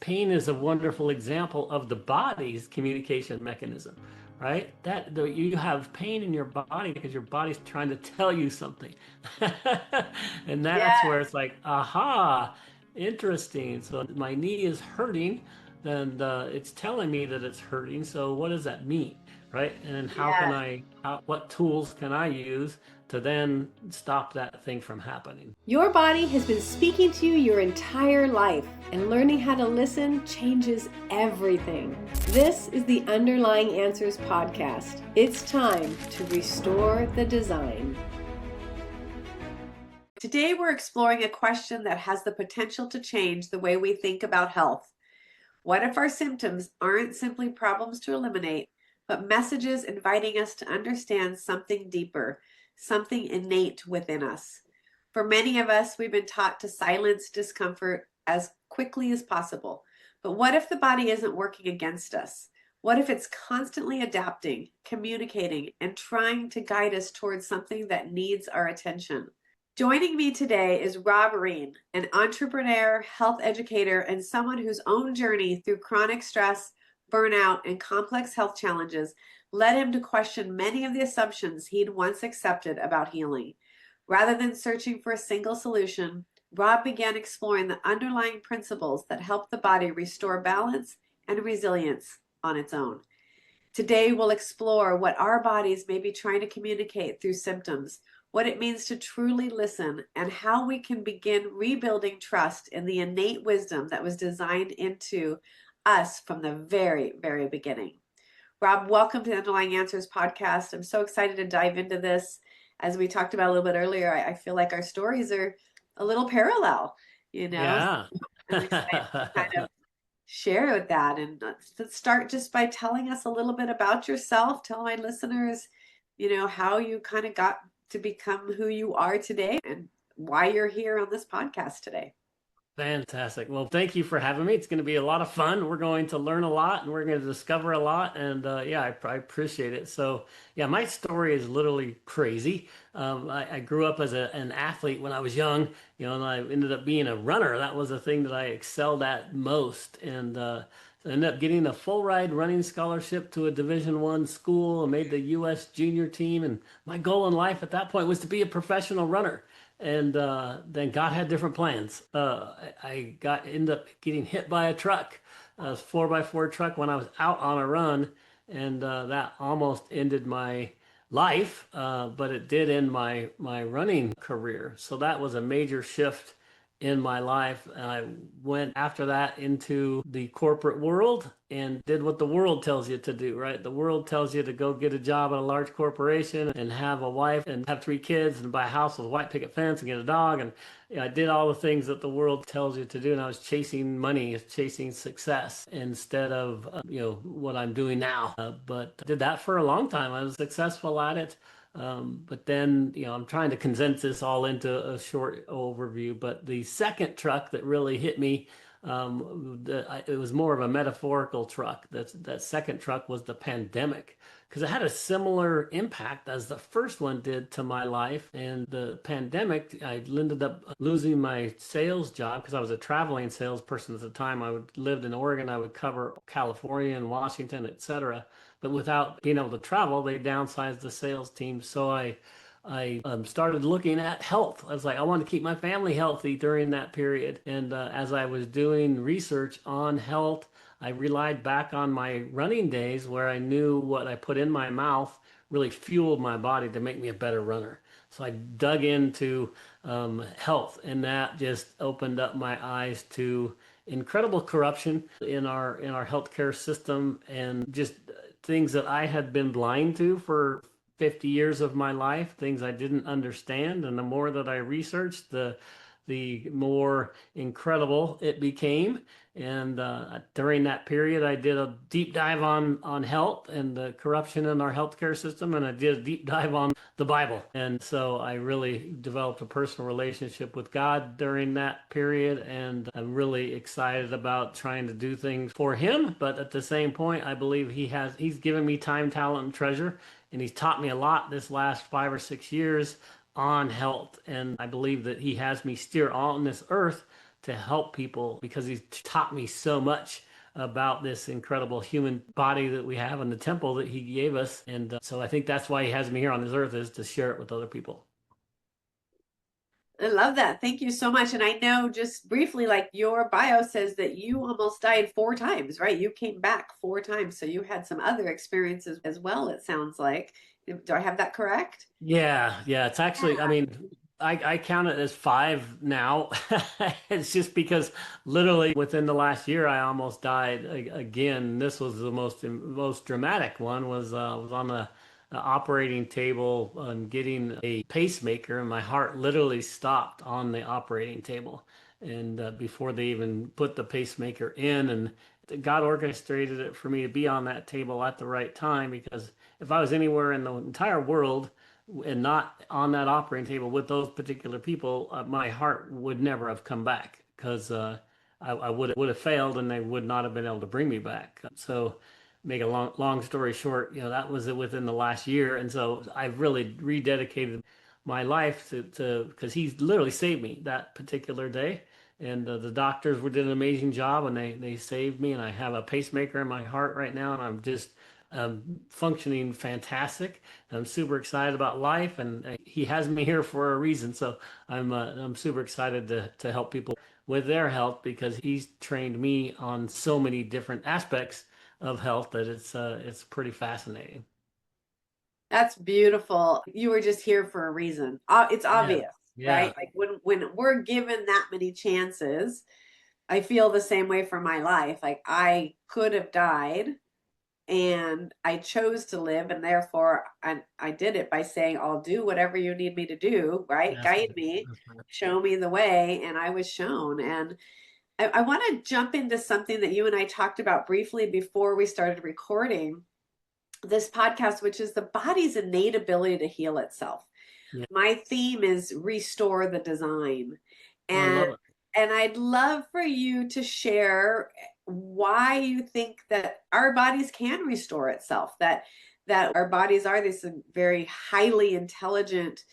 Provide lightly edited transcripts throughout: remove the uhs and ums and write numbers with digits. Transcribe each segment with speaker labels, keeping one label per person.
Speaker 1: pain is a wonderful example of the body's communication mechanism, right? You have pain in your body because your body's trying to tell you something. And that's
Speaker 2: Yeah,
Speaker 1: where it's like, aha, interesting. So my knee is hurting, then it's telling me that it's hurting. So what does that mean, right? And then
Speaker 2: yeah.
Speaker 1: what tools can I use to then stop that thing from happening?
Speaker 2: Your body has been speaking to you your entire life, and learning how to listen changes everything. This is the Underlying Answers podcast. It's time to restore the design. Today, we're exploring a question that has the potential to change the way we think about health. What if our symptoms aren't simply problems to eliminate, but messages inviting us to understand something deeper, something innate within us? For many of us, we've been taught to silence discomfort as quickly as possible. But what if the body isn't working against us? What if it's constantly adapting, communicating, and trying to guide us towards something that needs our attention? Joining me today is Rob Rene, an entrepreneur, health educator, and someone whose own journey through chronic stress, burnout, and complex health challenges led him to question many of the assumptions he'd once accepted about healing. Rather than searching for a single solution, Rob began exploring the underlying principles that help the body restore balance and resilience on its own. Today, we'll explore what our bodies may be trying to communicate through symptoms, what it means to truly listen, and how we can begin rebuilding trust in the innate wisdom that was designed into us from the very, very beginning. Rob, welcome to the Underlying Answers podcast. I'm so excited to dive into this. As we talked about a little bit earlier, I feel like our stories are a little parallel, you know?
Speaker 1: Yeah.
Speaker 2: I'm excited to kind of share with that. And let's start just by telling us a little bit about yourself. Tell my listeners, how you kind of got to become who you are today and why you're here on this podcast today.
Speaker 1: Fantastic. Well, thank you for having me. It's going to be a lot of fun. We're going to learn a lot and we're going to discover a lot. And I appreciate it. So, yeah, my story is literally crazy. I grew up as an athlete when I was young, and I ended up being a runner. That was the thing that I excelled at most. And I ended up getting a full ride running scholarship to a Division I school. I made the U.S. junior team. And my goal in life at that point was to be a professional runner. And then God had different plans. I ended up getting hit by a truck, a 4x4 truck when I was out on a run, and that almost ended my life, but it did end my running career. So that was a major shift in my life. And I went after that into the corporate world and did what the world tells you to do, right? The world tells you to go get a job at a large corporation and have a wife and have 3 kids and buy a house with a white picket fence and get a dog. And I did all the things that the world tells you to do. And I was chasing money, chasing success instead of, what I'm doing now. But I did that for a long time. I was successful at it. But then, I'm trying to condense this all into a short overview. But the second truck that really hit me, it was more of a metaphorical truck. That second truck was the pandemic because it had a similar impact as the first one did to my life. And the pandemic, I ended up losing my sales job because I was a traveling salesperson at the time. lived in Oregon. I would cover California and Washington, etc. But without being able to travel, they downsized the sales team. So I started looking at health. I was like, I want to keep my family healthy during that period. And as I was doing research on health, I relied back on my running days where I knew what I put in my mouth really fueled my body to make me a better runner. So I dug into health, and that just opened up my eyes to incredible corruption in our healthcare system and just things that I had been blind to for 50 years of my life, things I didn't understand. And the more that I researched, the more incredible it became. And during that period, I did a deep dive on health and the corruption in our healthcare system, and I did a deep dive on the Bible. And so I really developed a personal relationship with God during that period, and I'm really excited about trying to do things for Him. But at the same point, I believe He's given me time, talent, and treasure, and He's taught me a lot this last 5 or 6 years on health. And I believe that He has me steer on this earth to help people because he's taught me so much about this incredible human body that we have and the temple that he gave us. And so I think that's why he has me here on this earth, is to share it with other people.
Speaker 2: I love that. Thank you so much. And I know just briefly, like your bio says that you almost died 4 times, right? You came back 4 times. So you had some other experiences as well, it sounds like. Do I have that correct?
Speaker 1: Yeah, yeah. It's actually, I mean, I count it as five now. It's just because literally within the last year, I almost died again. This was the most dramatic one. Was on the operating table and getting a pacemaker, and my heart literally stopped on the operating table. And before they even put the pacemaker in, and God orchestrated it for me to be on that table at the right time, because if I was anywhere in the entire world and not on that operating table with those particular people, my heart would never have come back because I would have failed and they would not have been able to bring me back. So, make a long story short, that was it within the last year, and so I've really rededicated my life to because he's literally saved me that particular day. And the doctors did an amazing job, and they saved me. And I have a pacemaker in my heart right now, and I'm just functioning fantastic. I'm super excited about life, and he has me here for a reason. So I'm super excited to help people with their health because he's trained me on so many different aspects of health that it's pretty fascinating.
Speaker 2: That's beautiful. You were just here for a reason. It's
Speaker 1: Yeah,
Speaker 2: obvious, right?
Speaker 1: yeah,
Speaker 2: Like when we're given that many chances, I feel the same way for my life. Like I could have died and I chose to live, and therefore I did it by saying, I'll do whatever you need me to do, right?
Speaker 1: that's
Speaker 2: Guide me,
Speaker 1: that's right.
Speaker 2: show me the way, and I was shown. And I want to jump into something that you and I talked about briefly before we started recording this podcast, which is the body's innate ability to heal itself.
Speaker 1: Yeah,
Speaker 2: My theme is restore the design.
Speaker 1: I
Speaker 2: And
Speaker 1: love it.
Speaker 2: I'd love for you to share why you think that our bodies can restore itself, that our bodies are these very highly intelligent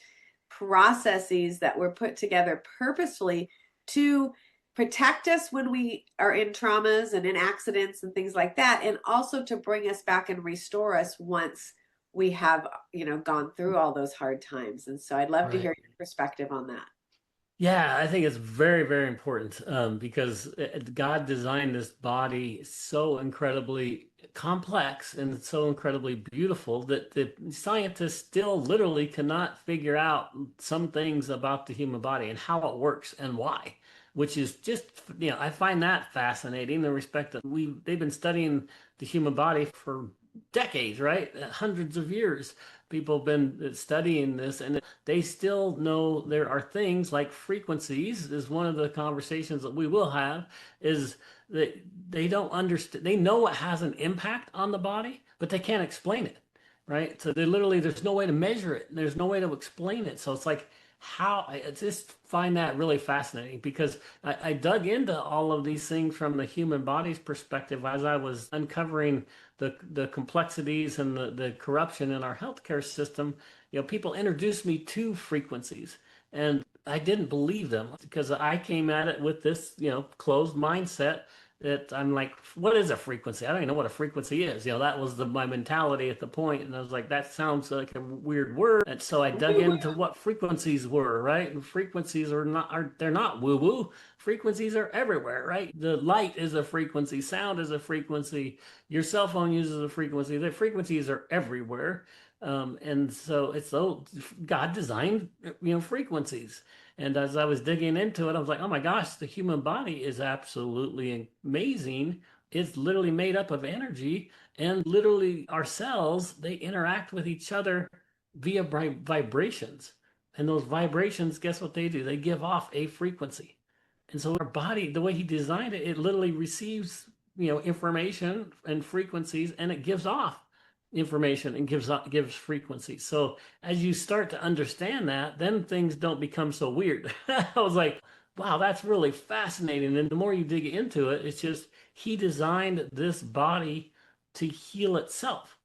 Speaker 2: processes that were put together purposefully to protect us when we are in traumas and in accidents and things like that, and also to bring us back and restore us once we have gone through all those hard times. And so I'd love to
Speaker 1: Right.
Speaker 2: hear your perspective on that.
Speaker 1: Yeah, I think it's very, very important because God designed this body so incredibly complex and so incredibly beautiful that the scientists still literally cannot figure out some things about the human body and how it works and why, which is just, I find that fascinating, the respect that they've been studying the human body for decades, right? Hundreds of years. People have been studying this, and they still know there are things like frequencies is one of the conversations that we will have, is that they don't understand. They know it has an impact on the body, but they can't explain it, right? So there's no way to measure it. There's no way to explain it. So it's like, how I just find that really fascinating because I dug into all of these things from the human body's perspective as I was uncovering the complexities and the corruption in our healthcare system. People introduced me to frequencies, and I didn't believe them because I came at it with this, closed mindset that I'm like, what is a frequency? I don't even know what a frequency is. That was my mentality at the point, and I was like, that sounds like a weird word. And so I dug into what frequencies were, right? And frequencies they're not woo woo. Frequencies are everywhere, right? The light is a frequency, sound is a frequency, your cell phone uses a frequency. The frequencies are everywhere. And so it's so God designed, frequencies. And as I was digging into it, I was like, oh my gosh, the human body is absolutely amazing. It's literally made up of energy, and literally our cells, they interact with each other via vibrations. And those vibrations, guess what they do? They give off a frequency. And so our body, the way he designed it, it literally receives, information and frequencies, and it gives off information and gives frequencies. So as you start to understand that, then things don't become so weird. I was like, wow, that's really fascinating. And the more you dig into it, it's just he designed this body to heal itself.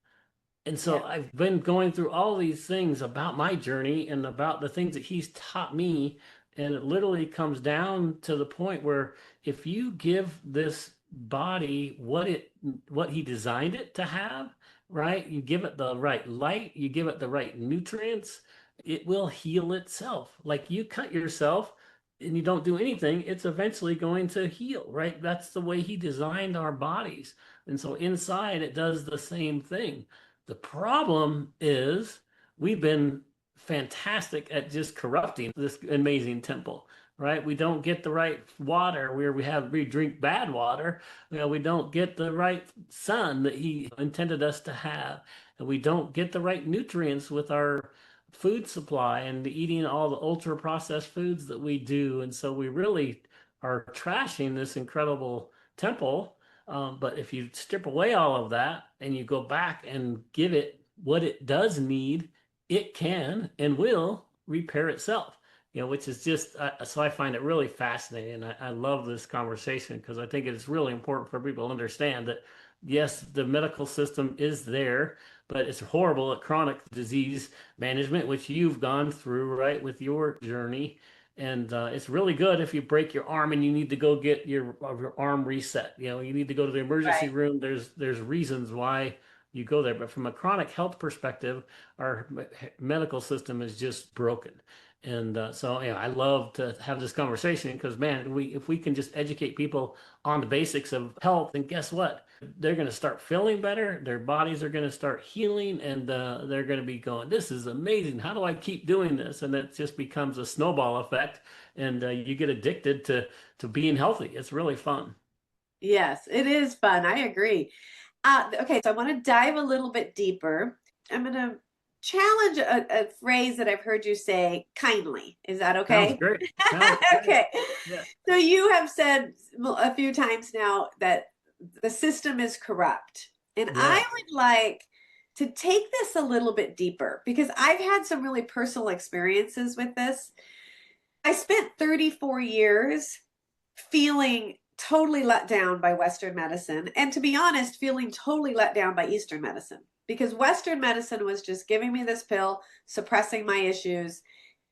Speaker 1: And
Speaker 2: Yeah.
Speaker 1: so I've been going through all these things about my journey and about the things that he's taught me. And it literally comes down to the point where if you give this body what he designed it to have, right? You give it the right light, you give it the right nutrients, it will heal itself. Like you cut yourself and you don't do anything, it's eventually going to heal, right? That's the way he designed our bodies. And so inside it does the same thing. The problem is we've been fantastic at just corrupting this amazing temple, right? We don't get the right water where we drink bad water. You know, we don't get the right sun that he intended us to have, and we don't get the right nutrients with our food supply and eating all the ultra processed foods that we do. And so we really are trashing this incredible temple. But if you strip away all of that and you go back and give it what it does need, it can and will repair itself, you know, which is just, so I find it really fascinating. I love this conversation because I think it's really important for people to understand that, yes, the medical system is there, but it's horrible at chronic disease management, which you've gone through, right, with your journey. And it's really good if you break your arm and you need to go get your arm reset. You know, you need to go to the emergency
Speaker 2: Right.
Speaker 1: room. There's reasons why you go there. But from a chronic health perspective, our medical system is just broken. And so, yeah, I love to have this conversation because, man, if we can just educate people on the basics of health, then guess what? They're going to start feeling better. Their bodies are going to start healing, and they're going to be going, "This is amazing. How do I keep doing this?" And it just becomes a snowball effect, and you get addicted to being healthy. It's really fun.
Speaker 2: Yes, it is fun. I agree. Okay, so I want to dive a little bit deeper. I'm going to challenge a phrase that I've heard you say kindly. Is that
Speaker 1: Sounds
Speaker 2: okay?
Speaker 1: great. Sounds great.
Speaker 2: Okay.
Speaker 1: Yeah.
Speaker 2: So you have said a few times now that the system is corrupt. And I
Speaker 1: Yes.
Speaker 2: would like to take this a little bit deeper because I've had some really personal experiences with this. I spent 34 years feeling totally let down by Western medicine. And to be honest, feeling totally let down by Eastern medicine because Western medicine was just giving me this pill, suppressing my issues,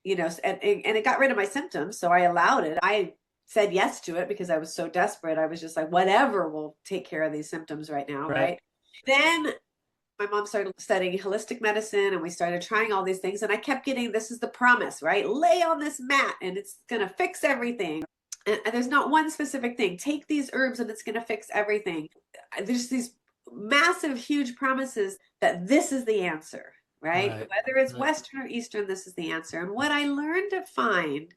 Speaker 2: you know, and it got rid of my symptoms. So I allowed it. I said yes to it because I was so desperate. I was just like, whatever will take care of these symptoms right now.
Speaker 1: Right.
Speaker 2: Right. Then my mom started studying holistic medicine and we started trying all these things. And I kept getting this is the promise, right? Lay on this mat and it's going to fix everything. And there's not one specific thing. Take these herbs and it's going to fix everything. There's these massive, huge promises that this is the answer, right?
Speaker 1: Right.
Speaker 2: Whether it's
Speaker 1: Right.
Speaker 2: Western or Eastern, this is the answer. And what I learned to find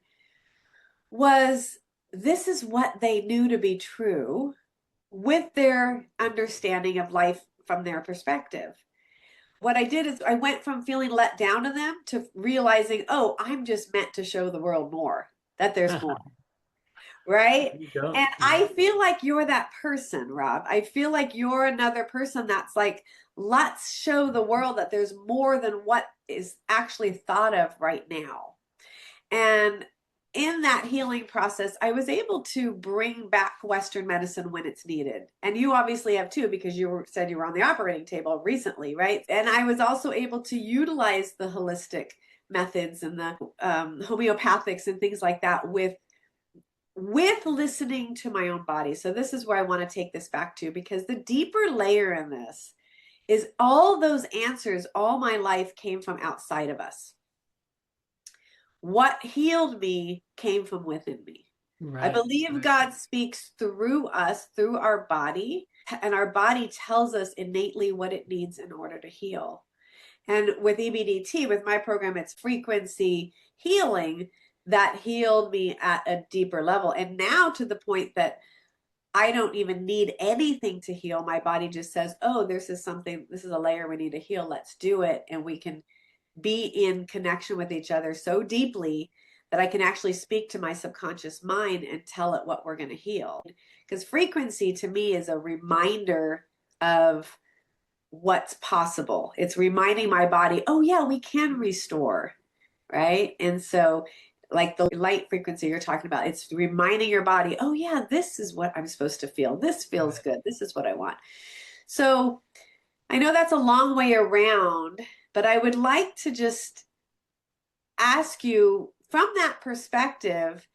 Speaker 2: was this is what they knew to be true with their understanding of life from their perspective. What I did is I went from feeling let down to them to realizing, oh, I'm just meant to show the world more, that there's more, right?
Speaker 1: There you go.
Speaker 2: And
Speaker 1: Yeah.
Speaker 2: I feel like you're that person, Rob. I feel like you're another person that's like, let's show the world that there's more than what is actually thought of right now. And in that healing process, I was able to bring back Western medicine when it's needed. And you obviously have too, because said you were on the operating table recently, right? And I was also able to utilize the holistic methods and the homeopathics and things like that with listening to my own body. So this is where I want to take this back to, because the deeper layer in this is all those answers all my life came from outside of us. What healed me came from within me. I
Speaker 1: Right.
Speaker 2: believe
Speaker 1: Right.
Speaker 2: God speaks through us, through our body, and our body tells us innately what it needs in order to heal. And with EBDT, with my program, it's frequency healing that healed me at a deeper level. And now to the point that I don't even need anything to heal. My body just says, oh, this is a layer we need to heal. Let's do it. And we can be in connection with each other so deeply that I can actually speak to my subconscious mind and tell it what we're going to heal. Because frequency to me is a reminder of what's possible. It's reminding my body, oh, yeah, we can restore. Right. And so, like the light frequency you're talking about, it's reminding your body, oh, yeah, this is what I'm supposed to feel. This feels
Speaker 1: Right.
Speaker 2: good. This is what I want. So, I know that's a long way around, but I would like to just ask you from that perspective,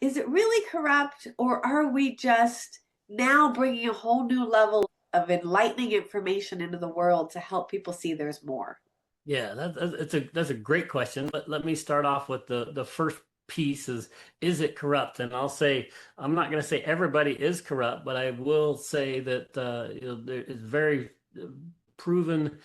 Speaker 2: is it really corrupt, or are we just now bringing a whole new level of enlightening information into the world to help people see there's more?
Speaker 1: Yeah, that's a great question. But let me start off with the first piece is it corrupt? And I'll say I'm not going to say everybody is corrupt, but I will say that there is very proven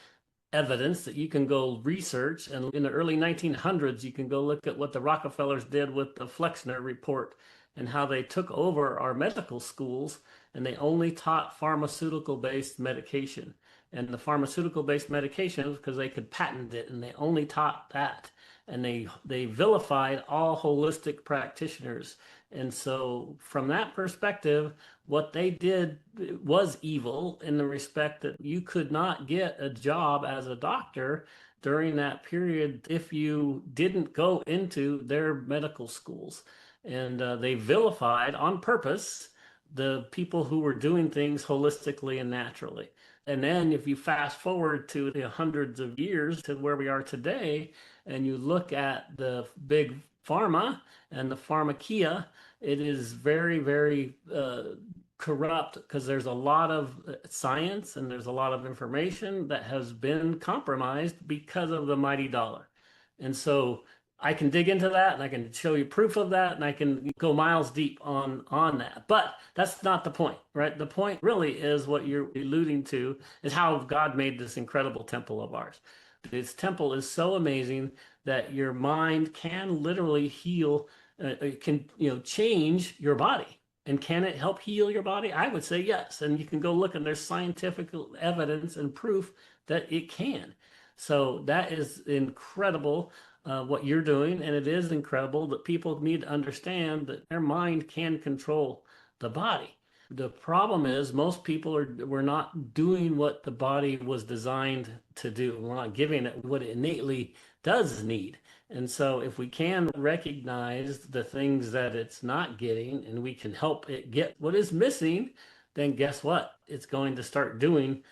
Speaker 1: evidence that you can go research. And in the early 1900s, you can go look at what the Rockefellers did with the Flexner Report and how they took over our medical schools and they only taught pharmaceutical-based medication. And the pharmaceutical-based medication, because they could patent it, and they only taught that. And they vilified all holistic practitioners. And so, from that perspective, what they did was evil in the respect that you could not get a job as a doctor during that period if you didn't go into their medical schools. And they vilified on purpose the people who were doing things holistically and naturally. And then if you fast forward to the hundreds of years to where we are today, and you look at the big pharma and the pharmakia, it is very, very corrupt because there's a lot of science and there's a lot of information that has been compromised because of the mighty dollar. And so I can dig into that and I can show you proof of that and I can go miles deep on that. But that's not the point, right? The point really is what you're alluding to is how God made this incredible temple of ours. This temple is so amazing that your mind can literally heal, it can, change your body. And can it help heal your body? I would say yes. And you can go look and there's scientific evidence and proof that it can. So that is incredible what you're doing. And it is incredible that people need to understand that their mind can control the body. The problem is most people we're not doing what the body was designed to do. We're not giving it what it innately does need. And so if we can recognize the things that it's not getting and we can help it get what is missing, then guess what? It's going to start doing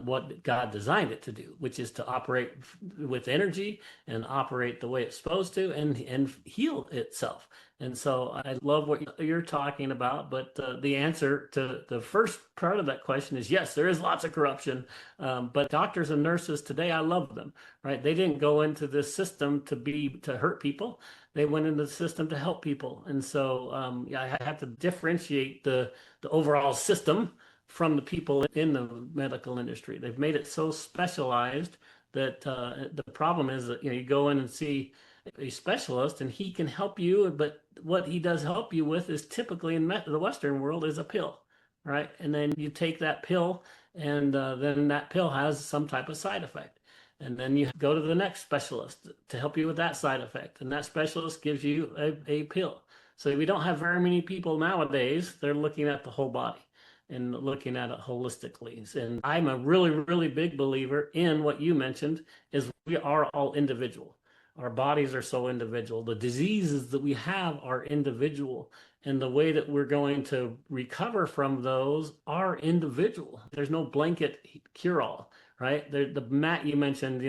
Speaker 1: what God designed it to do, which is to operate with energy and operate the way it's supposed to and heal itself. And so I love what you're talking about, but the answer to the first part of that question is yes, there is lots of corruption. But doctors and nurses today, I love them, right? They didn't go into this system to hurt people. They went into the system to help people. And so yeah, I have to differentiate the overall system from the people in the medical industry. They've made it so specialized that the problem is that you go in and see a specialist and he can help you, but what he does help you with is typically in the Western world is a pill, right? And then you take that pill and then that pill has some type of side effect. And then you go to the next specialist to help you with that side effect. And that specialist gives you a pill. So we don't have very many people nowadays. They're looking at the whole body and looking at it holistically. And I'm a really, really big believer in what you mentioned is we are all individual. Our bodies are so individual. The diseases that we have are individual. And the way that we're going to recover from those are individual. There's no blanket cure-all, right? The mat you mentioned,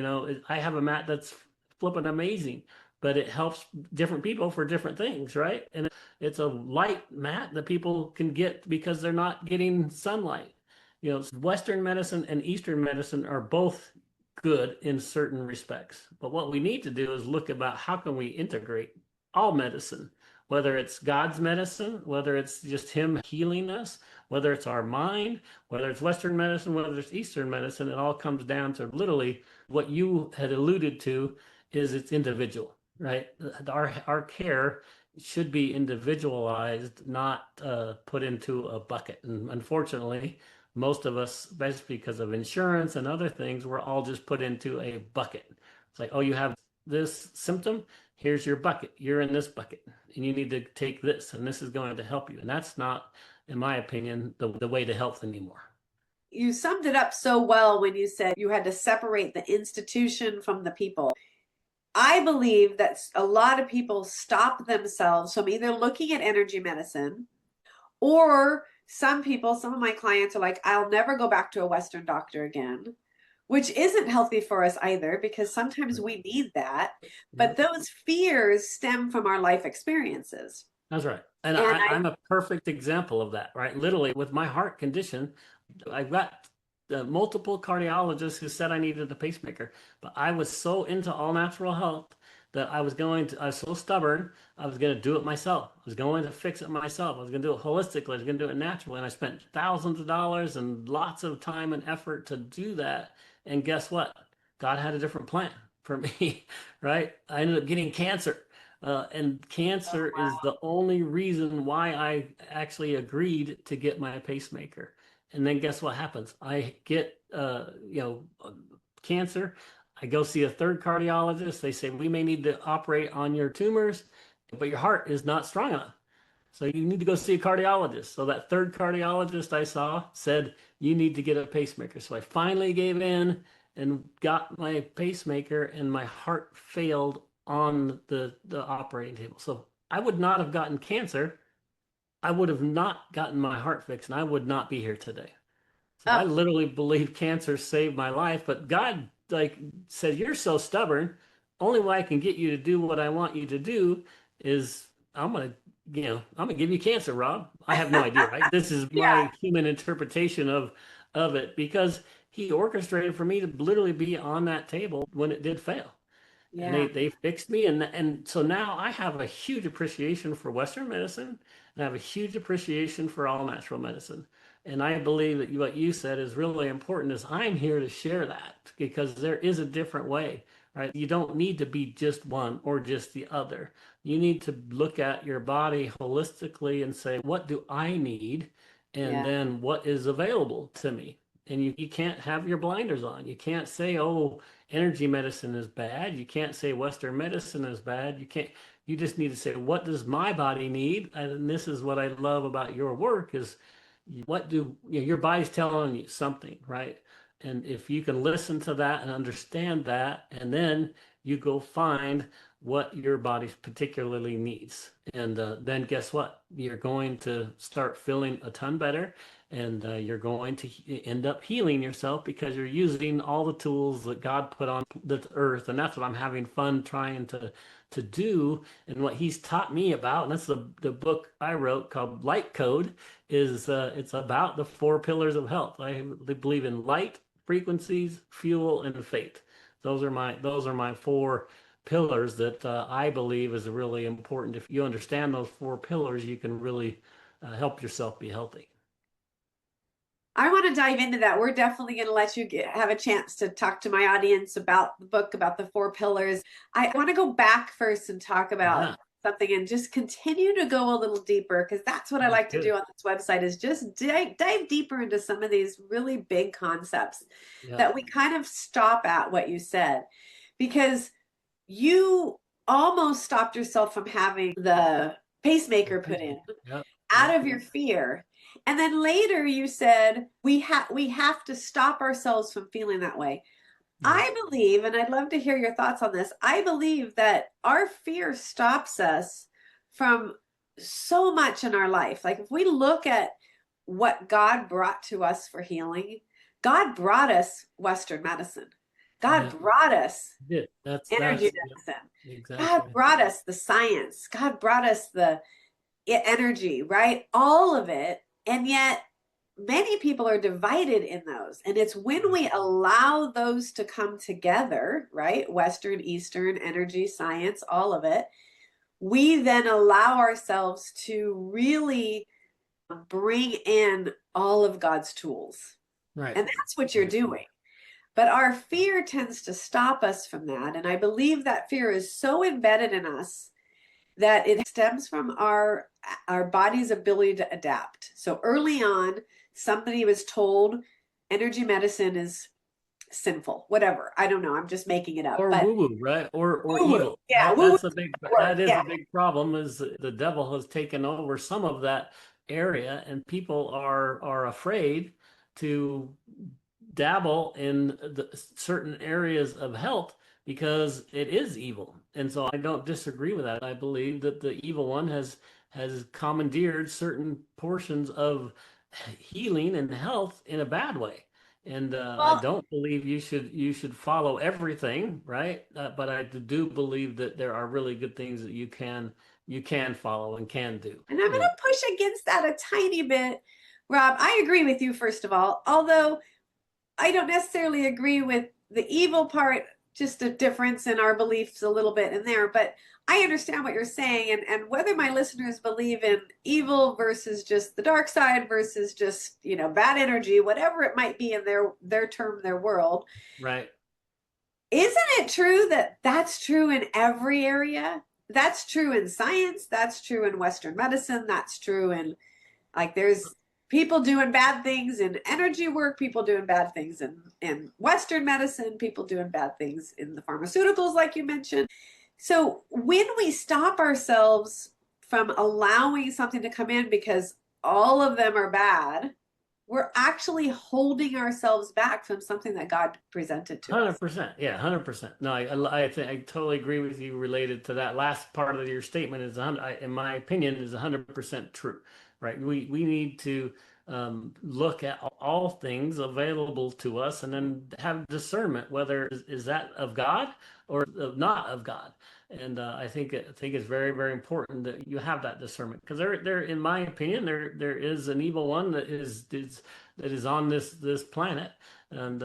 Speaker 1: I have a mat that's flipping amazing, but it helps different people for different things, right? And it's a light mat that people can get because they're not getting sunlight. Western medicine and Eastern medicine are both good in certain respects. But what we need to do is look about how can we integrate all medicine, whether it's God's medicine, whether it's just him healing us, whether it's our mind, whether it's Western medicine, whether it's Eastern medicine, it all comes down to literally what you had alluded to is it's individual, right? Our care should be individualized, not put into a bucket. And unfortunately, most of us, especially because of insurance and other things, we're all just put into a bucket. It's like, oh, you have this symptom, here's your bucket. You're in this bucket, and you need to take this, and this is going to help you. And that's not, in my opinion, the way to health anymore.
Speaker 2: You summed it up so well when you said you had to separate the institution from the people. I believe that a lot of people stop themselves from either looking at energy medicine, or some of my clients are like, I'll never go back to a Western doctor again. which isn't healthy for us either, because sometimes we need that. But those fears stem from our life experiences.
Speaker 1: That's right. And
Speaker 2: And I,
Speaker 1: I'm a perfect example of that, right? Literally, with my heart condition, I've got multiple cardiologists who said I needed a pacemaker, but I was so into all natural health that I was so stubborn, I was going to do it myself. I was going to fix it myself. I was going to do it holistically. I was going to do it naturally. And I spent thousands of dollars and lots of time and effort to do that. And guess what? God had a different plan for me, right? I ended up getting cancer. And cancer is the only reason why I actually agreed to get my pacemaker. And then guess what happens? I get, cancer. I go see a third cardiologist. They say, we may need to operate on your tumors, but your heart is not strong enough. So you need to go see a cardiologist. So that third cardiologist I saw said, you need to get a pacemaker. So I finally gave in and got my pacemaker, and my heart failed on the operating table. So I would not have gotten cancer. I would have not gotten my heart fixed, and I would not be here today. So I
Speaker 2: oh,
Speaker 1: literally believe cancer saved my life, but God like said, "You're so stubborn. Only way I can get you to do what I want you to do is I'm gonna, I'm gonna give you cancer, Rob." I have no idea, right? This is
Speaker 2: yeah,
Speaker 1: my human interpretation of it because he orchestrated for me to literally be on that table when it did fail. And
Speaker 2: yeah,
Speaker 1: they fixed me, and so now I have a huge appreciation for Western medicine, and I have a huge appreciation for all natural medicine. And I believe that what you said is really important is I'm here to share that because there is a different way, right? You don't need to be just one or just the other. You need to look at your body holistically and say, what do I need? And
Speaker 2: yeah,
Speaker 1: then what is available to me? And you can't have your blinders on. You can't say, oh, energy medicine is bad. You can't say Western medicine is bad. You just need to say, what does my body need? And this is what I love about your work is your body's telling you something, right? And if you can listen to that and understand that, and then you go find what your body particularly needs. And then guess what? You're going to start feeling a ton better, and you're going to end up healing yourself because you're using all the tools that God put on the earth. And that's what I'm having fun trying to do. And what he's taught me about, and that's the book I wrote called Light Code, is it's about the four pillars of health. I believe in light, frequencies, fuel, and faith. Those are my four pillars that I believe is really important. If you understand those four pillars, you can really help yourself be healthy.
Speaker 2: I want to dive into that. We're definitely going to let you have a chance to talk to my audience about the book, about the four pillars. I want to go back first and talk about
Speaker 1: Yeah,
Speaker 2: something and just continue to go a little deeper because that's what I
Speaker 1: that's
Speaker 2: like to do
Speaker 1: good.
Speaker 2: on this website is just dive deeper into some of these really big concepts
Speaker 1: Yeah,
Speaker 2: that we kind of stop at what you said because you almost stopped yourself from having the pacemaker put in
Speaker 1: yeah,
Speaker 2: out
Speaker 1: yeah,
Speaker 2: of your fear. And then later you said we have to stop ourselves from feeling that way.
Speaker 1: yeah,
Speaker 2: I believe, and I'd love to hear your thoughts on this. I believe that our fear stops us from so much in our life. Like if we look at what God brought to us for healing, God brought us Western medicine. God
Speaker 1: yeah.
Speaker 2: brought us
Speaker 1: Yeah, that's
Speaker 2: energy
Speaker 1: yeah,
Speaker 2: medicine. God
Speaker 1: exactly.
Speaker 2: brought us the science. God brought us the energy, right? All of it. And yet, many people are divided in those. And it's when
Speaker 1: Right.
Speaker 2: we allow those to come together, right? Western, Eastern, energy, science, all of it. We then allow ourselves to really bring in all of God's tools.
Speaker 1: Right.
Speaker 2: And that's what you're
Speaker 1: Right.
Speaker 2: doing. But our fear tends to stop us from that. And I believe that fear is so embedded in us that it stems from our body's ability to adapt. So early on, somebody was told energy medicine is sinful, whatever. I don't know. I'm just making it up.
Speaker 1: Or
Speaker 2: But
Speaker 1: woo-woo, right? Or
Speaker 2: woo woo.
Speaker 1: evil,
Speaker 2: Yeah,
Speaker 1: right?
Speaker 2: woo woo
Speaker 1: That
Speaker 2: word.
Speaker 1: is
Speaker 2: Yeah.
Speaker 1: a big problem is the devil has taken over some of that area and people are afraid to dabble in the certain areas of health because it is evil. And so I don't disagree with that. I believe that the evil one has commandeered certain portions of healing and health in a bad way. And I
Speaker 2: Well,
Speaker 1: don't believe you should follow everything, right? But I do believe that there are really good things that you can follow and can do.
Speaker 2: and I'm going to push against that a tiny bit. Rob, I agree with you, first of all, although I don't necessarily agree with the evil part, just a difference in our beliefs a little bit in there. But I understand what you're saying, and whether my listeners believe in evil versus just the dark side versus just, bad energy, whatever it might be in their term, their world.
Speaker 1: Right.
Speaker 2: Isn't it true that that's true in every area? That's true in science, that's true in Western medicine, that's true in, like, there's people doing bad things in energy work, people doing bad things in Western medicine, people doing bad things in the pharmaceuticals, like you mentioned. So when we stop ourselves from allowing something to come in because all of them are bad, we're actually holding ourselves back from something that God presented to us.
Speaker 1: 100%. Yeah, 100%. No, I totally agree with you related to that last part of your statement is in my opinion is 100% true, right? We need to look at all things available to us and then have discernment whether is that of God or not of God. And I think it's very, very important that you have that discernment because in my opinion there is an evil one that is on this planet, and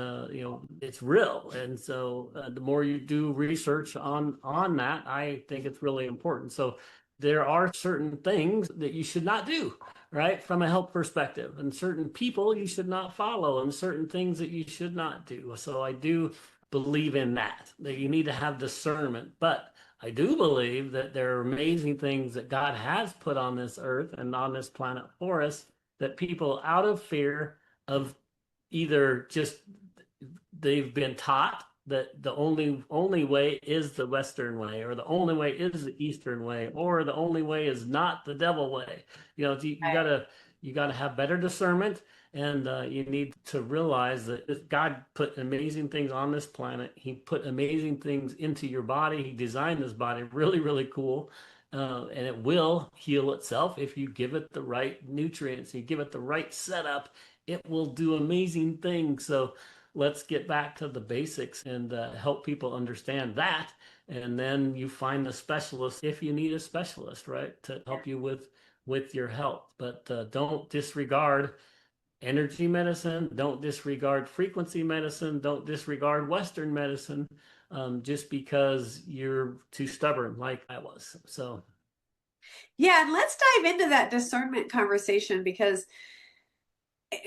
Speaker 1: it's real. And so the more you do research on that, I think it's really important. So there are certain things that you should not do, right, from a health perspective, and certain people you should not follow, and certain things that you should not do. So I do believe in that you need to have discernment, but I do believe that there are amazing things that God has put on this earth and on this planet for us that people, out of fear of either just they've been taught that the only way is the Western way, or the only way is the Eastern way, or the only way is not the devil way. You gotta have better discernment, and you need to realize that God put amazing things on this planet. He put amazing things into your body. He designed this body really, really cool. And it will heal itself if you give it the right nutrients, you give it the right setup, it will do amazing things. So let's get back to the basics and help people understand that. And then you find a specialist if you need a specialist, right, to help you with your health. But don't disregard energy medicine. Don't disregard frequency medicine. Don't disregard Western medicine just because you're too stubborn, like I was. So,
Speaker 2: Yeah, and let's dive into that discernment conversation because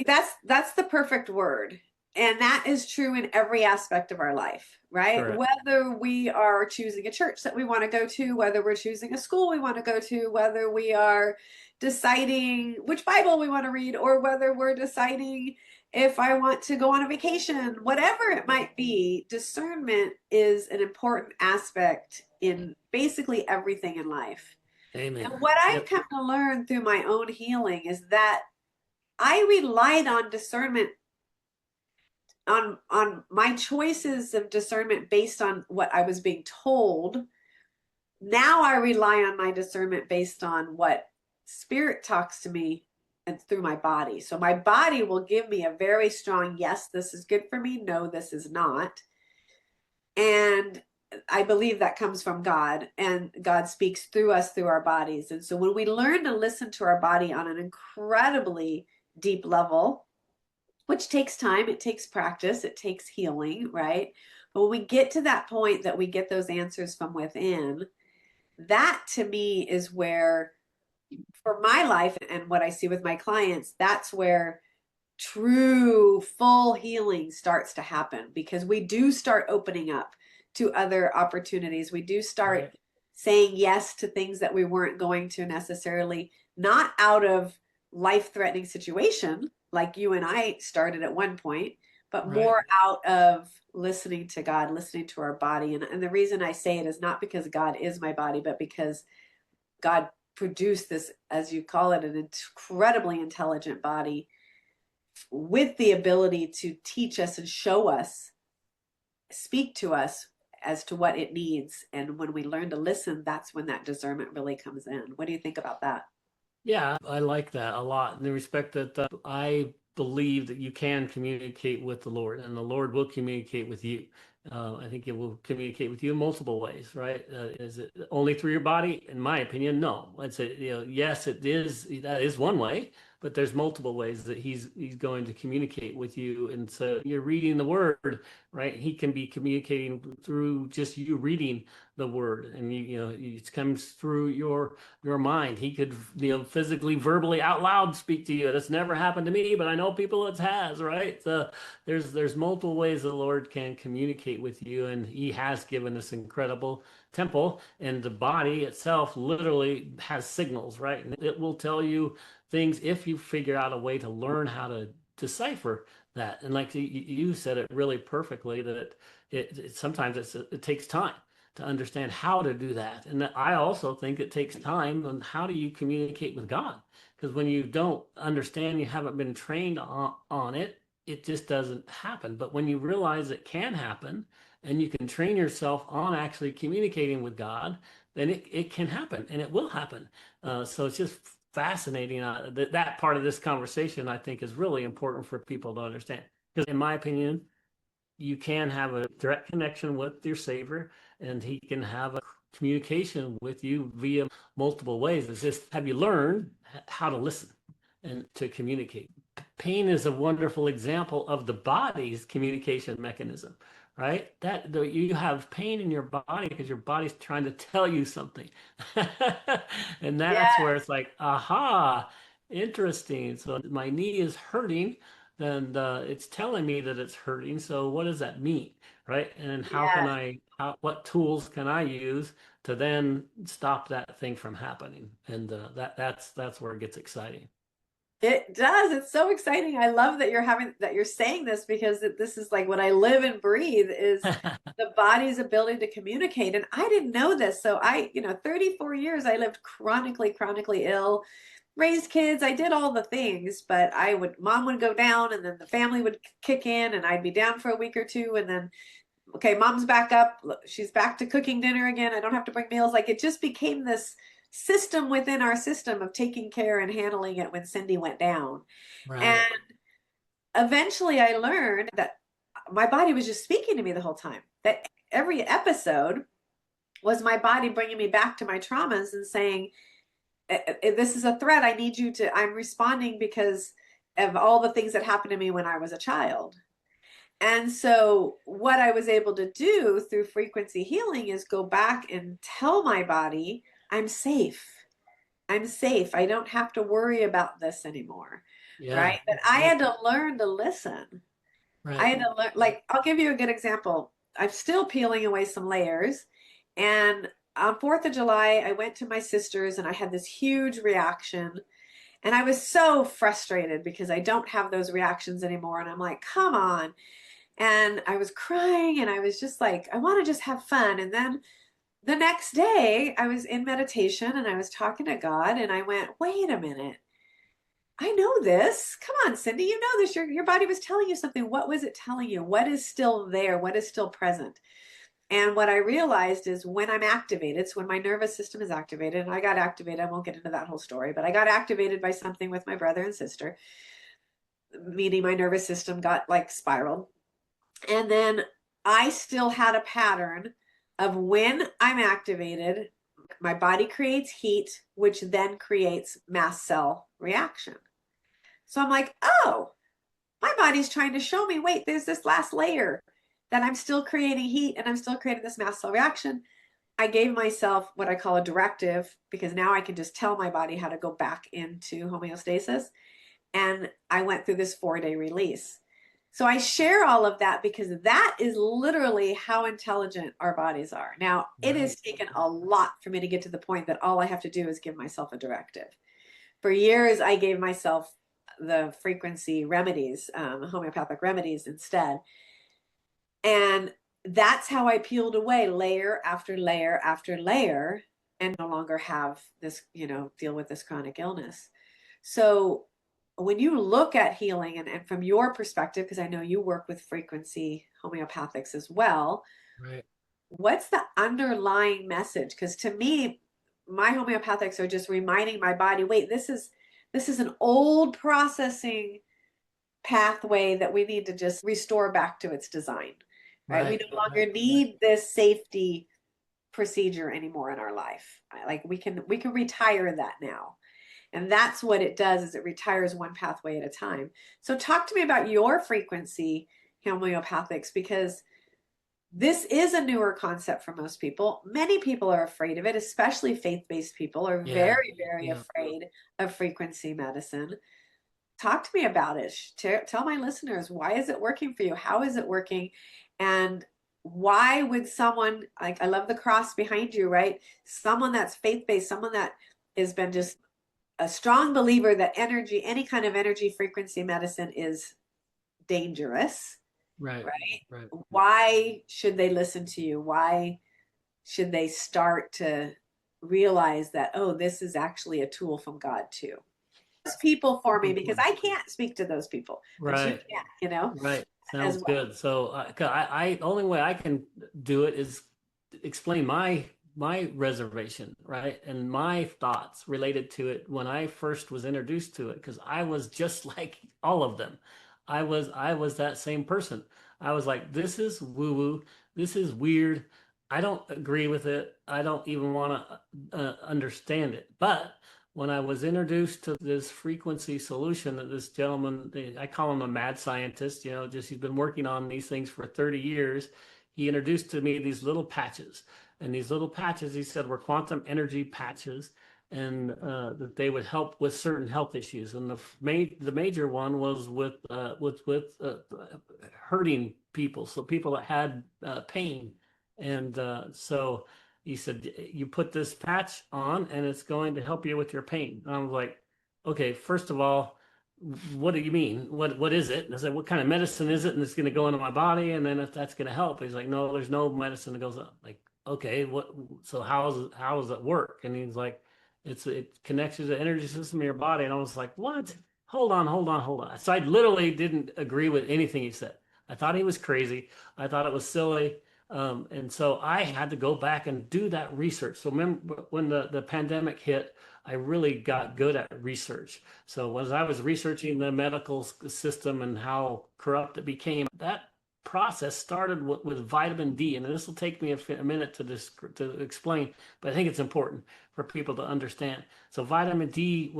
Speaker 2: that's the perfect word. And that is true in every aspect of our life, right?
Speaker 1: correct.
Speaker 2: Whether we are choosing a church that we want to go to, whether we're choosing a school we want to go to, whether we are deciding which Bible we want to read, or whether we're deciding if I want to go on a vacation, whatever it might be, discernment is an important aspect in basically everything in life.
Speaker 1: Amen.
Speaker 2: And what I've
Speaker 1: Yep.
Speaker 2: come to learn through my own healing is that I relied on discernment, on my choices of discernment based on what I was being told. Now I rely on my discernment based on what spirit talks to me and through my body. So my body will give me a very strong yes, this is good for me. No, this is not. And I believe that comes from God, and God speaks through us through our bodies. And so when we learn to listen to our body on an incredibly deep level, which takes time, it takes practice, it takes healing, right? But when we get to that point that we get those answers from within, that to me is where, for my life and what I see with my clients, that's where true full healing starts to happen, because we do start opening up to other opportunities. We do start
Speaker 1: Right.
Speaker 2: saying yes to things that we weren't going to necessarily, not out of life-threatening situation like you and I started at one point, but
Speaker 1: Right.
Speaker 2: more out of listening to God, listening to our body. And the reason I say it is not because God is my body, but because God produced this, as you call it, an incredibly intelligent body with the ability to teach us and show us, speak to us as to what it needs. And when we learn to listen, that's when that discernment really comes in. What do you think about that?
Speaker 1: Yeah, I like that a lot in the respect that I believe that you can communicate with the Lord, and the Lord will communicate with you. I think it will communicate with you in multiple ways, right? Is it only through your body? In my opinion, no. I'd say, yes, it is. That is one way, but there's multiple ways that he's going to communicate with you. And so you're reading the Word, right? He can be communicating through just you reading the Word, and it comes through your mind. He could, physically, verbally, out loud speak to you. That's never happened to me, but I know people it has, right? There's multiple ways the Lord can communicate with you, and He has given us incredible temple, and the body itself literally has signals, right? And it will tell you things if you figure out a way to learn how to decipher that. And like you said it really perfectly, that sometimes it takes time to understand how to do that. And I also think it takes time on how do you communicate with God? Because when you don't understand, you haven't been trained on it, it just doesn't happen. But when you realize it can happen and you can train yourself on actually communicating with God, then it can happen and it will happen. So it's just fascinating. That part of this conversation, I think, is really important for people to understand. Because in my opinion, you can have a direct connection with your Savior, and He can have a communication with you via multiple ways. It's just, have you learned how to listen and to communicate? Pain is a wonderful example of the body's communication mechanism, right? You have pain in your body because your body's trying to tell you something. And that's
Speaker 2: Yeah.
Speaker 1: where it's like, aha, interesting. So my knee is hurting, and it's telling me that it's hurting. So what does that mean, right? And
Speaker 2: Yeah.
Speaker 1: what tools can I use to then stop that thing from happening? And that's where it gets exciting.
Speaker 2: It does. It's so exciting. I love that you're saying this because this is like what I live and breathe is the body's ability to communicate. And I didn't know this. So 34 years I lived chronically ill, raised kids. I did all the things, but mom would go down and then the family would kick in and I'd be down for a week or two. And then, okay, mom's back up. She's back to cooking dinner again. I don't have to bring meals. Like it just became this system within our system of taking care and handling it when Cindy went down. And
Speaker 1: Right.
Speaker 2: eventually I learned that my body was just speaking to me the whole time. That every episode was my body bringing me back to my traumas and saying, this is a threat. I'm responding because of all the things that happened to me when I was a child. And so, what I was able to do through frequency healing is go back and tell my body, I'm safe. I'm safe. I don't have to worry about this anymore.
Speaker 1: Yeah.
Speaker 2: Right. But I
Speaker 1: Right.
Speaker 2: had to learn to listen. I
Speaker 1: Right.
Speaker 2: had to learn, like, I'll give you a good example. I'm still peeling away some layers. And on 4th of July, I went to my sister's and I had this huge reaction. And I was so frustrated because I don't have those reactions anymore. And I'm like, come on. And I was crying and I was just like, I want to just have fun. And then the next day, I was in meditation and I was talking to God and I went, wait a minute. I know this. Come on, Cindy, you know this. Your body was telling you something. What was it telling you? What is still there? What is still present? And what I realized is when I'm activated, so when my nervous system is activated, and I got activated, I won't get into that whole story, but I got activated by something with my brother and sister, meaning my nervous system got like spiraled. And then I still had a pattern of when I'm activated, my body creates heat, which then creates mast cell reaction. So I'm like, oh, my body's trying to show me, wait, there's this last layer that I'm still creating heat and I'm still creating this mast cell reaction. I gave myself what I call a directive because now I can just tell my body how to go back into homeostasis. And I went through this 4-day release. So I share all of that because that is literally how intelligent our bodies are. Now, it has
Speaker 1: Right.
Speaker 2: taken a lot for me to get to the point that all I have to do is give myself a directive. For years, I gave myself the frequency remedies, homeopathic remedies instead. And that's how I peeled away layer after layer after layer and no longer have this, deal with this chronic illness. So when you look at healing and from your perspective, because I know you work with frequency homeopathics as well,
Speaker 1: Right.
Speaker 2: what's the underlying message? Because to me, my homeopathics are just reminding my body, wait, this is an old processing pathway that we need to just restore back to its design, right? We
Speaker 1: Right,
Speaker 2: no longer
Speaker 1: right, right.
Speaker 2: need this safety procedure anymore in our life. Like we can retire that now. And that's what it does is it retires one pathway at a time. So talk to me about your frequency homeopathics because this is a newer concept for most people. Many people are afraid of it, especially faith-based people are
Speaker 1: Yeah,
Speaker 2: very, very
Speaker 1: yeah.
Speaker 2: afraid of frequency medicine. Talk to me about it. Tell my listeners, why is it working for you? How is it working? And why would someone, like, I love the cross behind you, right? Someone that's faith-based, someone that has been just a strong believer that energy, any kind of energy frequency medicine is dangerous,
Speaker 1: Right,
Speaker 2: right?
Speaker 1: right.
Speaker 2: Why should they listen to you? Why should they start to realize that, oh, this is actually a tool from God too? Those people for me because
Speaker 1: Important.
Speaker 2: I can't speak to those people, but you
Speaker 1: Right.
Speaker 2: can, you know,
Speaker 1: Right.
Speaker 2: as
Speaker 1: Sounds
Speaker 2: well.
Speaker 1: good. So only way I can do it is explain my reservation, right? And my thoughts related to it when I first was introduced to it, because I was just like all of them. I was that same person. I was like, this is woo-woo. This is weird. I don't agree with it. I don't even want to understand it. But when I was introduced to this frequency solution that this gentleman, I call him a mad scientist, just he's been working on these things for 30 years. He introduced to me these little patches. And these little patches, he said, were quantum energy patches, and that they would help with certain health issues. And the major one was with hurting people, so people that had pain. And so he said, you put this patch on and it's going to help you with your pain. And I was like, okay, first of all, what do you mean? What is it? And I said, what kind of medicine is it? And it's going to go into my body, and then if that's going to help. He's like, no, there's no medicine that goes up. Like, okay, what? So how does it work? And he's like, it connects to the energy system of your body. And I was like, what? Hold on, hold on, hold on. So I literally didn't agree with anything he said. I thought he was crazy. I thought it was silly. And so I had to go back and do that research. So remember when the pandemic hit, I really got good at research. So as I was researching the medical system and how corrupt it became, that process started with vitamin D. And this will take me a minute to explain, but I think it's important for people to understand. So vitamin D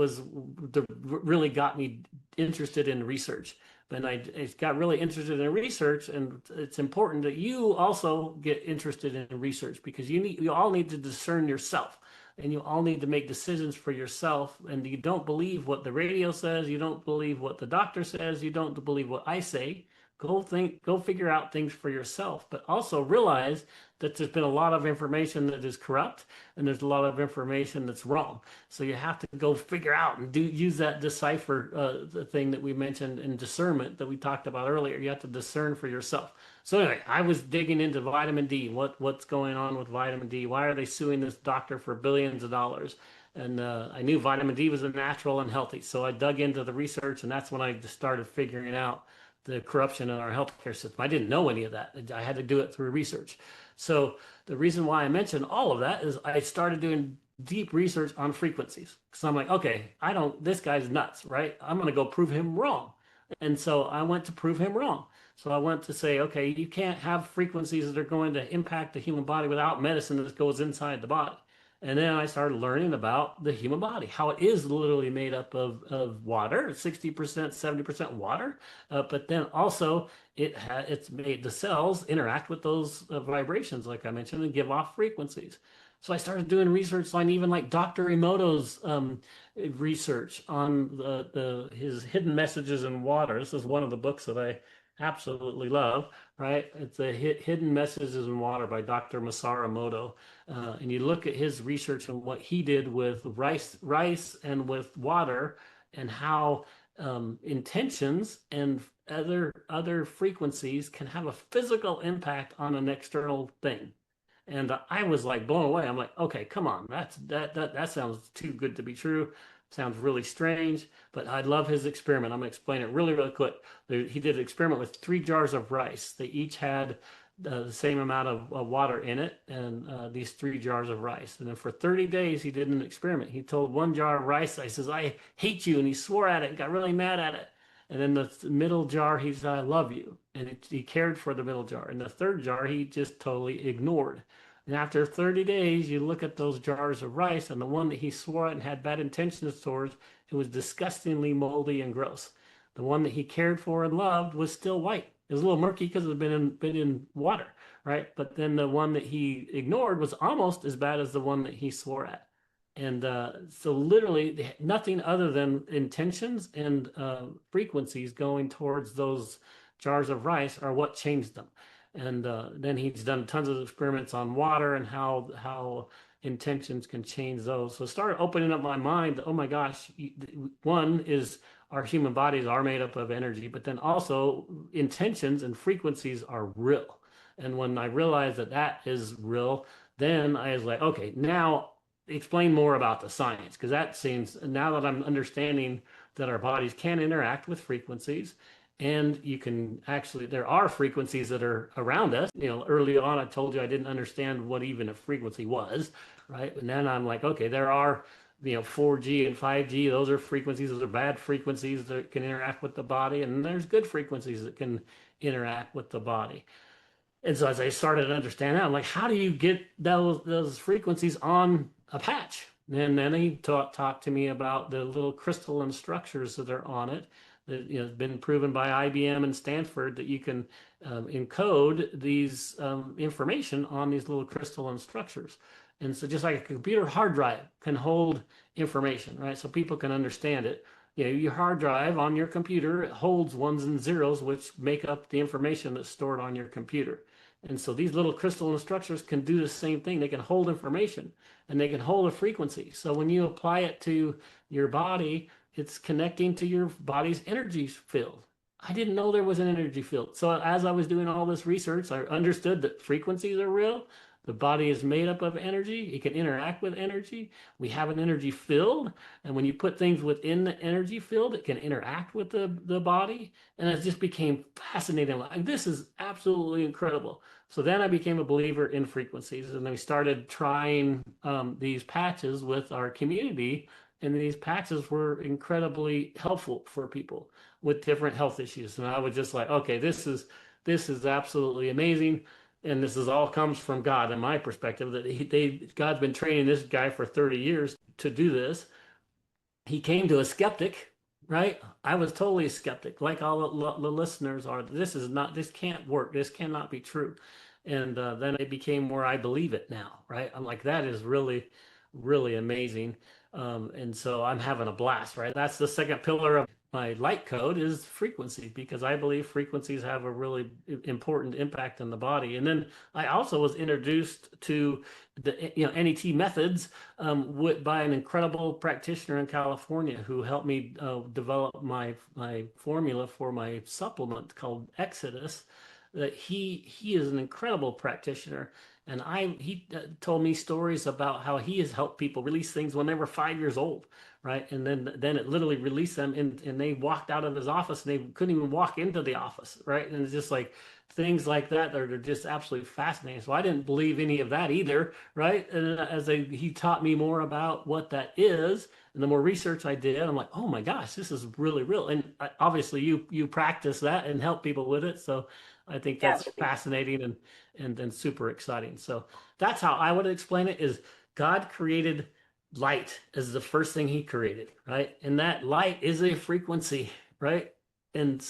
Speaker 1: really got me interested in research. And I got really interested in research, and it's important that you also get interested in research because you all need to discern yourself, and you all need to make decisions for yourself. And you don't believe what the radio says, you don't believe what the doctor says, you don't believe what I say. Go figure out things for yourself, but also realize that there's been a lot of information that is corrupt, and there's a lot of information that's wrong. So you have to go figure out and use that decipher the thing that we mentioned in discernment that we talked about earlier. You have to discern for yourself. So anyway, I was digging into vitamin D. What's going on with vitamin D? Why are they suing this doctor for billions of dollars? And I knew vitamin D was a natural and healthy. So I dug into the research, and that's when I just started figuring out the corruption in our healthcare system. I didn't know any of that. I had to do it through research. So the reason why I mentioned all of that is I started doing deep research on frequencies. So I'm like, okay, this guy's nuts, right? I'm going to go prove him wrong. And so I went to prove him wrong. So I went to say, okay, you can't have frequencies that are going to impact the human body without medicine that goes inside the body. And then I started learning about the human body, how it is literally made up of water, 60%, 70% water. But then also it's made the cells interact with those vibrations, like I mentioned, and give off frequencies. So I started doing research on even like Dr. Emoto's research on his hidden messages in water. This is one of the books that I absolutely love, right? It's the Hidden Messages in Water by Dr. Masaru Emoto. And you look at his research and what he did with rice and with water, and how intentions and other frequencies can have a physical impact on an external thing. And I was like blown away. I'm like, okay, come on, that sounds too good to be true. Sounds really strange, but I love his experiment. I'm gonna explain it really, really quick. He did an experiment with 3 jars of rice. They each had the same amount of water in it, and these 3 jars of rice. And then for 30 days, he did an experiment. He told one jar of rice, I says, I hate you. And he swore at it and got really mad at it. And then the middle jar, he said, I love you. And he cared for the middle jar. And the third jar, he just totally ignored. And after 30 days, you look at those jars of rice, and the one that he swore at and had bad intentions towards, it was disgustingly moldy and gross. The one that he cared for and loved was still white. It was a little murky because it had been in water, right? But then the one that he ignored was almost as bad as the one that he swore at. And so literally nothing other than intentions and frequencies going towards those jars of rice are what changed them. And then he's done tons of experiments on water and how intentions can change those. So it started opening up my mind. Oh my gosh, one is our human bodies are made up of energy, but then also intentions and frequencies are real. And when I realized that that is real, then I was like, okay, now explain more about the science, because that seems, now that I'm understanding that our bodies can interact with frequencies, and you can actually, there are frequencies that are around us. Early on I told you I didn't understand what even a frequency was, right? And then I'm like, okay, there are 4G and 5G, those are frequencies, those are bad frequencies that can interact with the body, and there's good frequencies that can interact with the body. And so as I started to understand that, I'm like, how do you get those frequencies on a patch? And then he talked to me about the little crystalline structures that are on it. That it's been proven by IBM and Stanford that you can encode these information on these little crystalline structures. And so just like a computer hard drive can hold information, right? So people can understand it. Your hard drive on your computer holds ones and zeros, which make up the information that's stored on your computer. And so these little crystalline structures can do the same thing. They can hold information and they can hold a frequency. So when you apply it to your body, it's connecting to your body's energy field. I didn't know there was an energy field. So as I was doing all this research, I understood that frequencies are real. The body is made up of energy. It can interact with energy. We have an energy field. And when you put things within the energy field, it can interact with the body. And it just became fascinating. Like, this is absolutely incredible. So then I became a believer in frequencies. And I started trying these patches with our community. And these patches were incredibly helpful for people with different health issues. And I was just like, okay, this is absolutely amazing. And this is all comes from God, in my perspective, that God's been training this guy for 30 years to do this. He came to a skeptic, right? I was totally a skeptic, like all the listeners are. This can't work. This cannot be true. And then it became where I believe it now, right? I'm like, that is really, really amazing. And so I'm having a blast, right? That's the second pillar of my light code is frequency, because I believe frequencies have a really important impact on the body. And then I also was introduced to the NET methods by an incredible practitioner in California who helped me develop my formula for my supplement called Exodus. That he is an incredible practitioner, and he told me stories about how he has helped people release things when they were 5 years old, right? And then it literally released them, and they walked out of his office and they couldn't even walk into the office, right? And it's just like things like that that are just absolutely fascinating. So I didn't believe any of that either, right? And he taught me more about what that is, and the more research I did, I'm like, oh my gosh, this is really real. And obviously you practice that and help people with it, so I think
Speaker 2: Yeah.
Speaker 1: that's fascinating and super exciting. So that's how I would explain it is God created light as the first thing he created, right? And that light is a frequency, right? And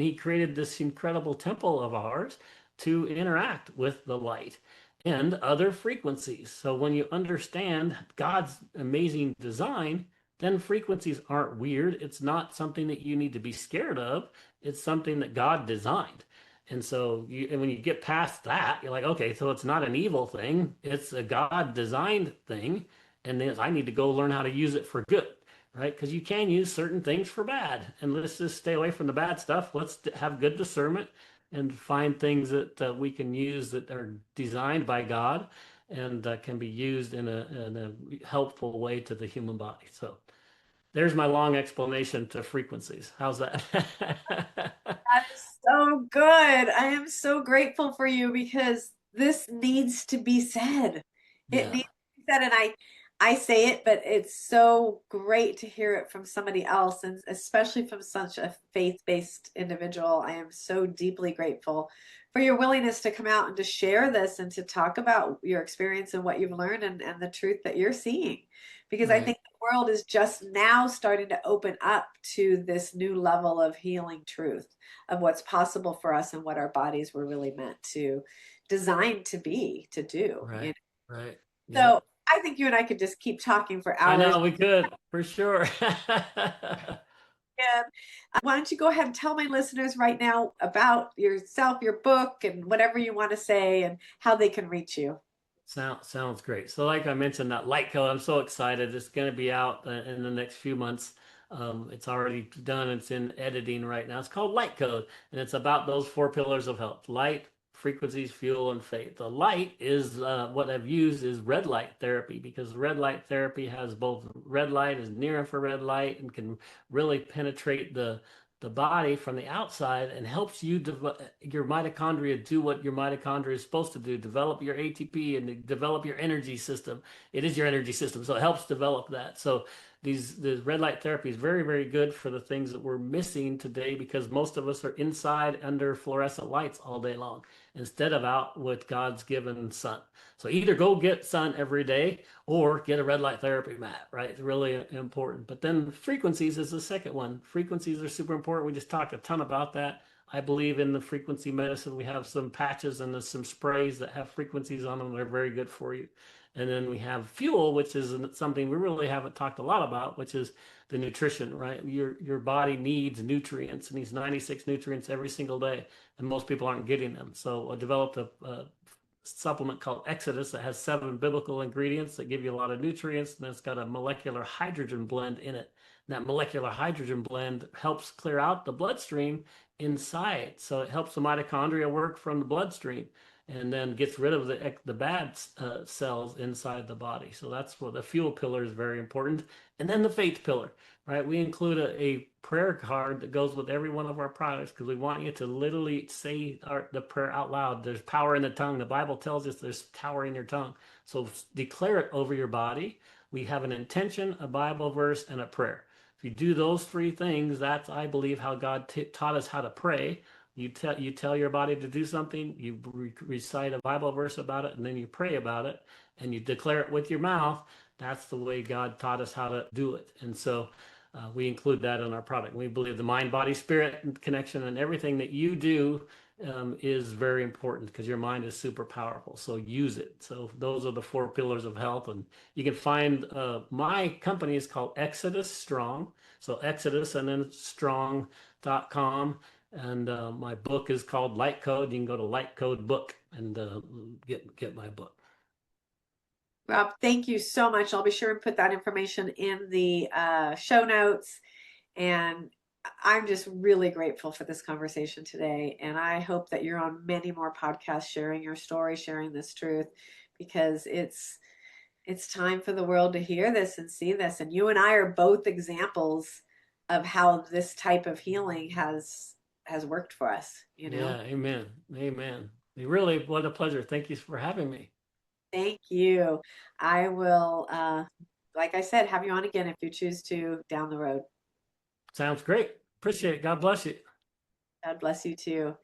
Speaker 1: he created this incredible temple of ours to interact with the light and other frequencies. So when you understand God's amazing design, then frequencies aren't weird. It's not something that you need to be scared of. It's something that God designed. And so when you get past that, you're like, okay, so it's not an evil thing. It's a God designed thing. And then I need to go learn how to use it for good, right? Because you can use certain things for bad. And let's just stay away from the bad stuff. Let's have good discernment and find things that we can use that are designed by God and can be used in a helpful way to the human body. So there's my long explanation to frequencies. How's that?
Speaker 2: That is so good. I am so grateful for you because this needs to be said. It
Speaker 1: Yeah.
Speaker 2: needs to be said. And I say it, but it's so great to hear it from somebody else, and especially from such a faith-based individual. I am so deeply grateful for your willingness to come out and to share this and to talk about your experience and what you've learned and the truth that you're seeing. Because I
Speaker 1: Right.
Speaker 2: think the world is just now starting to open up to this new level of healing truth of what's possible for us and what our bodies were really meant to design to be, to do.
Speaker 1: Right. Right.
Speaker 2: So
Speaker 1: Yep.
Speaker 2: I think you and I could just keep talking for
Speaker 1: I
Speaker 2: hours.
Speaker 1: know we could for sure.
Speaker 2: And why don't you go ahead and tell my listeners right now about yourself, your book, and whatever you want to say and how they can reach you.
Speaker 1: Sounds great. So, like I mentioned, that light code, I'm so excited. It's going to be out in the next few months. It's already done. It's in editing right now. It's called Light Code, and it's about those four pillars of health: light, frequencies, fuel, and faith. The light is what I've used is red light therapy because red light therapy has both red light is near infrared light and can really penetrate the body from the outside and helps you your mitochondria do what your mitochondria is supposed to do, develop your ATP and develop your energy system. It is your energy system, so it helps develop that. So the red light therapy is very, very good for the things that we're missing today because most of us are inside under fluorescent lights all day long instead of out with God's given sun. So either go get sun every day or get a red light therapy mat, right? It's really important. But then frequencies is the second one. Frequencies are super important. We just talked a ton about that. I believe in the frequency medicine. We have some patches and some sprays that have frequencies on them. They're very good for you. And then we have fuel, which is something we really haven't talked a lot about, which is the nutrition, right? Your body needs nutrients, and needs 96 nutrients every single day, and most people aren't getting them. So I developed a supplement called Exodus that has 7 biblical ingredients that give you a lot of nutrients, and it's got a molecular hydrogen blend in it. And that molecular hydrogen blend helps clear out the bloodstream inside. So it helps the mitochondria work from the bloodstream and then gets rid of the bad cells inside the body. So that's what the fuel pillar is very important. And then the faith pillar, right? We include a prayer card that goes with every one of our products because we want you to literally say the prayer out loud. There's power in the tongue. The Bible tells us there's power in your tongue. So declare it over your body. We have an intention, a Bible verse, and a prayer. If you do those three things, that's, I believe, how God taught us how to pray. You tell your body to do something, you recite a Bible verse about it, and then you pray about it, and you declare it with your mouth. That's the way God taught us how to do it. And so we include that in our product. We believe the mind, body, spirit connection and everything that you do is very important because your mind is super powerful. So use it. So those are the four pillars of health. And you can find my company is called Exodus Strong. So Exodus and then strong.com. And my book is called Light Code. You can go to Light Code Book and get my book.
Speaker 2: Rob, thank you so much. I'll be sure and put that information in the show notes. And I'm just really grateful for this conversation today. And I hope that you're on many more podcasts sharing your story, sharing this truth, because it's time for the world to hear this and see this. And you and I are both examples of how this type of healing has worked for us, you know?
Speaker 1: Yeah, amen. Amen. Really, what a pleasure. Thank you for having me.
Speaker 2: Thank you. I will, like I said, have you on again if you choose to down the road.
Speaker 1: Sounds great. Appreciate it. God bless you.
Speaker 2: God bless you too.